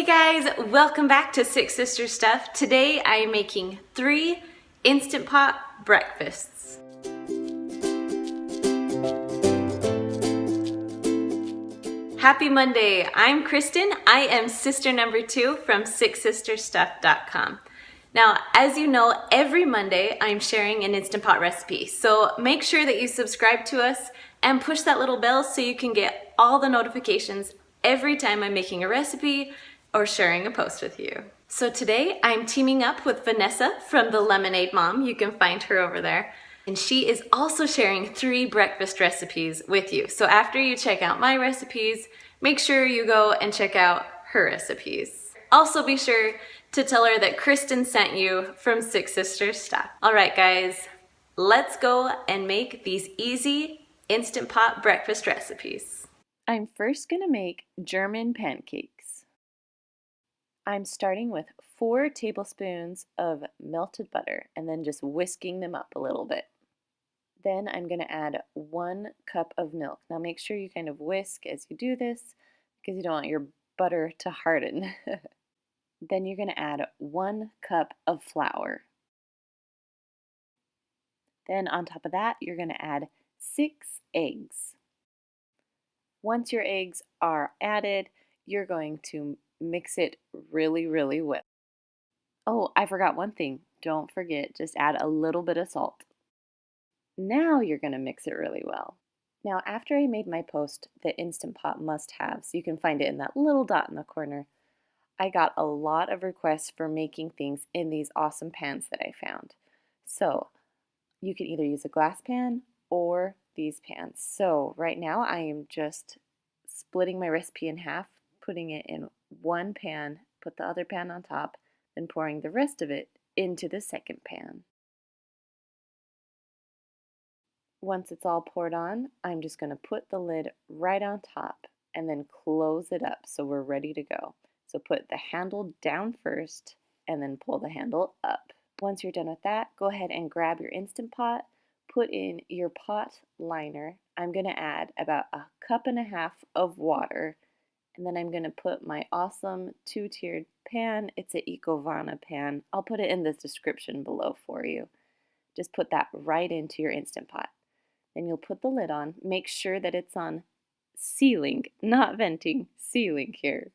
Hey guys, welcome back to Six Sister Stuff. Today I am making 3 Instant Pot breakfasts. Happy Monday, I'm Kristen. I am sister number 2 from SixSisterStuff.com. Now, as you know, every Monday I'm sharing an Instant Pot recipe. So make sure that you subscribe to us and push that little bell so you can get all the notifications every time I'm making a recipe or sharing a post with you. So today I'm teaming up with Vanessa from the Lemonade Mom. You can find her over there. And she is also sharing 3 breakfast recipes with you. So after you check out my recipes, make sure you go and check out her recipes. Also be sure to tell her that Kristen sent you from Six Sisters Stuff. All right, guys, let's go and make these easy Instant Pot breakfast recipes. I'm first gonna make German pancakes. I'm starting with 4 tablespoons of melted butter and then just whisking them up a little bit. Then I'm going to add 1 cup of milk. Now make sure you kind of whisk as you do this because you don't want your butter to harden. Then you're going to add 1 cup of flour. Then on top of that, you're going to add 6 eggs. Once your eggs are added, you're going to mix it really well. Oh, I forgot one thing. Don't forget, just add a little bit of salt. Now you're going to mix it really well. Now, after I made my post, the Instant Pot must-haves, you can find it in that little dot in the corner, I got a lot of requests for making things in these awesome pans that I found. So, you can either use a glass pan or these pans. So, right now I am just splitting my recipe in half, putting it in one pan, put the other pan on top, then pouring the rest of it into the second pan. Once it's all poured on, I'm just going to put the lid right on top and then close it up so we're ready to go. So put the handle down first and then pull the handle up. Once you're done with that, go ahead and grab your Instant Pot, put in your pot liner. I'm going to add about 1.5 cups of water, and then I'm going to put my awesome 2-tiered pan. It's an Ekovana pan. I'll put it in the description below for you. Just put that right into your Instant Pot. Then you'll put the lid on. Make sure that it's on sealing, not venting, sealing here.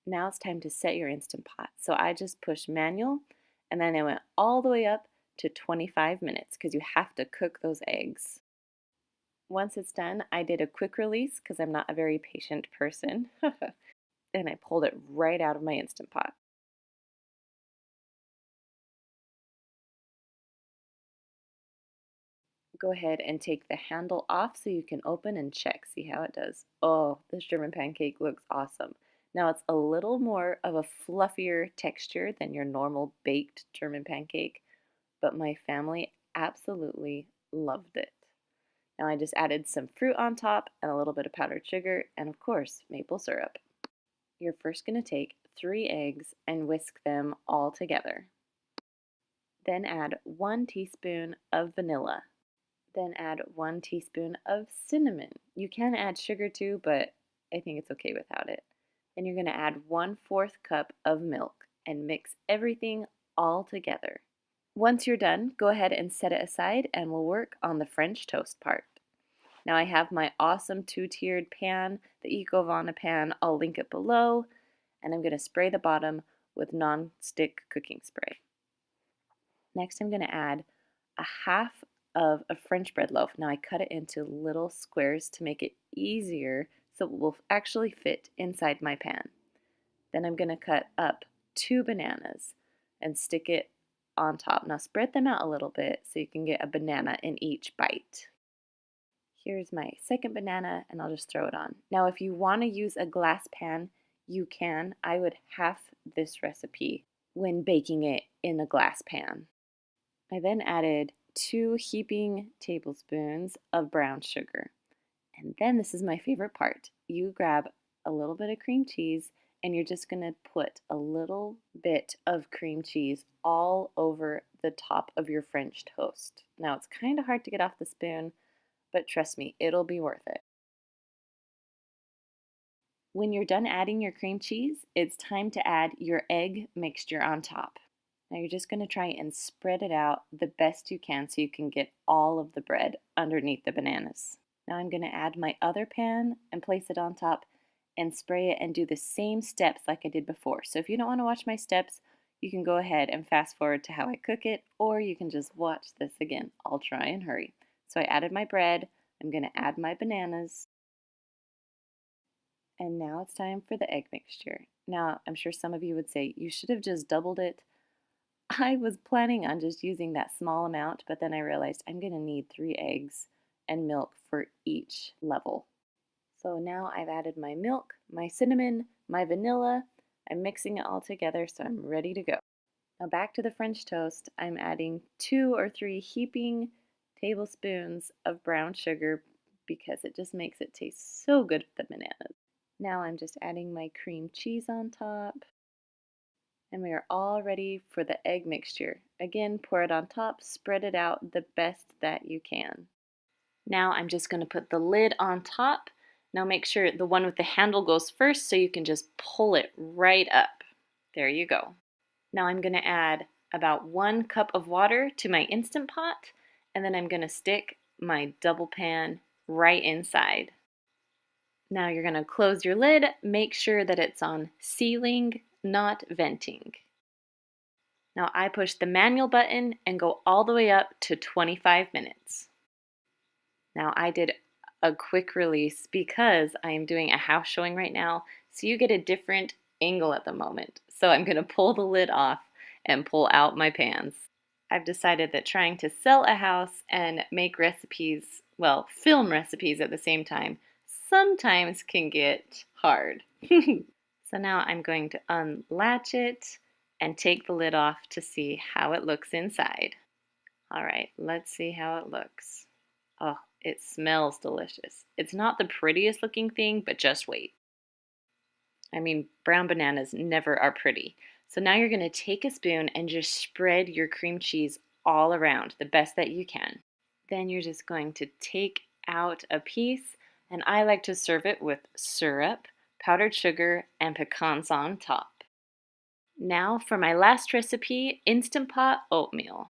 Now it's time to set your Instant Pot. So I just pushed manual and then I went all the way up to 25 minutes because you have to cook those eggs. Once it's done, I did a quick release because I'm not a very patient person. And I pulled it right out of my Instant Pot. Go ahead and take the handle off so you can open and check, see how it does. Oh, this German pancake looks awesome. Now it's a little more of a fluffier texture than your normal baked German pancake, but my family absolutely loved it. Now I just added some fruit on top and a little bit of powdered sugar and of course maple syrup. You're first going to take 3 eggs and whisk them all together. Then add 1 teaspoon of vanilla. Then add 1 teaspoon of cinnamon. You can add sugar too, but I think it's okay without it. Then you're going to add 1/4 cup of milk and mix everything all together. Once you're done, go ahead and set it aside and we'll work on the French toast part. Now I have my awesome 2-tiered pan, the Ekovana pan. I'll link it below, and I'm going to spray the bottom with non-stick cooking spray. Next I'm going to add 1/2 of a French bread loaf. Now I cut it into little squares to make it easier so it will actually fit inside my pan. Then I'm going to cut up 2 bananas and stick it on top. Now spread them out a little bit so you can get a banana in each bite. Here's my second banana and I'll just throw it on. Now if you want to use a glass pan, you can. I would half this recipe when baking it in a glass pan. I then added 2 heaping tablespoons of brown sugar. And then this is my favorite part. You grab a little bit of cream cheese and you're just going to put a little bit of cream cheese all over the top of your French toast. Now it's kind of hard to get off the spoon, but trust me, it'll be worth it. When you're done adding your cream cheese, it's time to add your egg mixture on top. Now you're just going to try and spread it out the best you can so you can get all of the bread underneath the bananas. Now I'm going to add my other pan and place it on top and spray it and do the same steps like I did before. So if you don't want to watch my steps, you can go ahead and fast forward to how I cook it, or you can just watch this again. I'll try and hurry. So I added my bread, I'm going to add my bananas, and now it's time for the egg mixture. Now I'm sure some of you would say, you should have just doubled it. I was planning on just using that small amount, but then I realized I'm going to need 3 eggs and milk for each level. So now I've added my milk, my cinnamon, my vanilla. I'm mixing it all together so I'm ready to go. Now back to the French toast, I'm adding 2 or 3 heaping tablespoons of brown sugar because it just makes it taste so good with the bananas. Now I'm just adding my cream cheese on top. And we are all ready for the egg mixture. Again, pour it on top, spread it out the best that you can. Now I'm just going to put the lid on top. Now make sure the one with the handle goes first so you can just pull it right up. There you go. Now I'm going to add about 1 cup of water to my Instant Pot, and then I'm going to stick my double pan right inside. Now you're going to close your lid, make sure that it's on sealing, not venting. Now I push the manual button and go all the way up to 25 minutes. Now I did a quick release because I am doing a house showing right now, so you get a different angle at the moment. So I'm going to pull the lid off and pull out my pans. I've decided that trying to sell a house and make recipes, well, film recipes at the same time, sometimes can get hard. So now I'm going to unlatch it and take the lid off to see how it looks inside. All right, let's see how it looks. Oh, it smells delicious. It's not the prettiest looking thing, but just wait. I mean, brown bananas never are pretty. So now you're going to take a spoon and just spread your cream cheese all around the best that you can. Then you're just going to take out a piece, and I like to serve it with syrup, powdered sugar, and pecans on top. Now for my last recipe, Instant Pot oatmeal.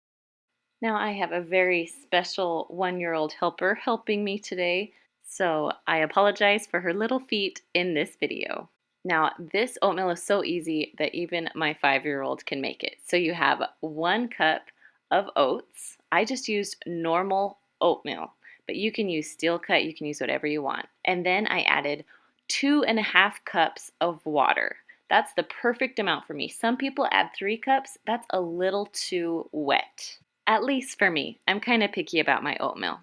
Now I have a very special 1-year-old helper helping me today, so I apologize for her little feet in this video. Now this oatmeal is so easy that even my 5-year-old can make it. So you have 1 cup of oats. I just used normal oatmeal, but you can use steel cut, you can use whatever you want. And then I added 2.5 cups of water. That's the perfect amount for me. Some people add 3 cups. That's a little too wet. At least for me. I'm kind of picky about my oatmeal.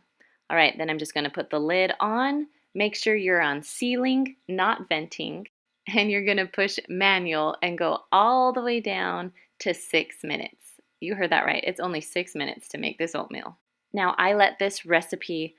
All right, then I'm just going to put the lid on. Make sure you're on sealing, not venting. And you're going to push manual and go all the way down to 6 minutes. You heard that right. It's only 6 minutes to make this oatmeal. Now I let this recipe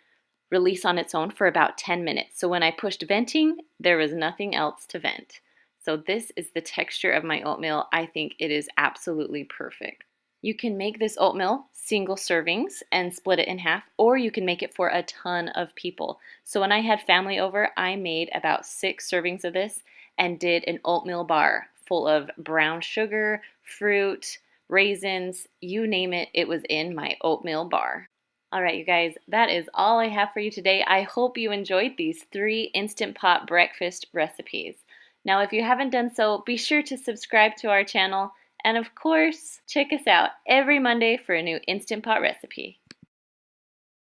release on its own for about 10 minutes. So when I pushed venting, there was nothing else to vent. So this is the texture of my oatmeal. I think it is absolutely perfect. You can make this oatmeal single servings and split it in half, or you can make it for a ton of people. So when I had family over, I made about 6 servings of this and did an oatmeal bar full of brown sugar, fruit, raisins, you name it, it was in my oatmeal bar. All right, you guys, that is all I have for you today. I hope you enjoyed these 3 Instant Pot breakfast recipes. Now, if you haven't done so, be sure to subscribe to our channel. And of course, check us out every Monday for a new Instant Pot recipe.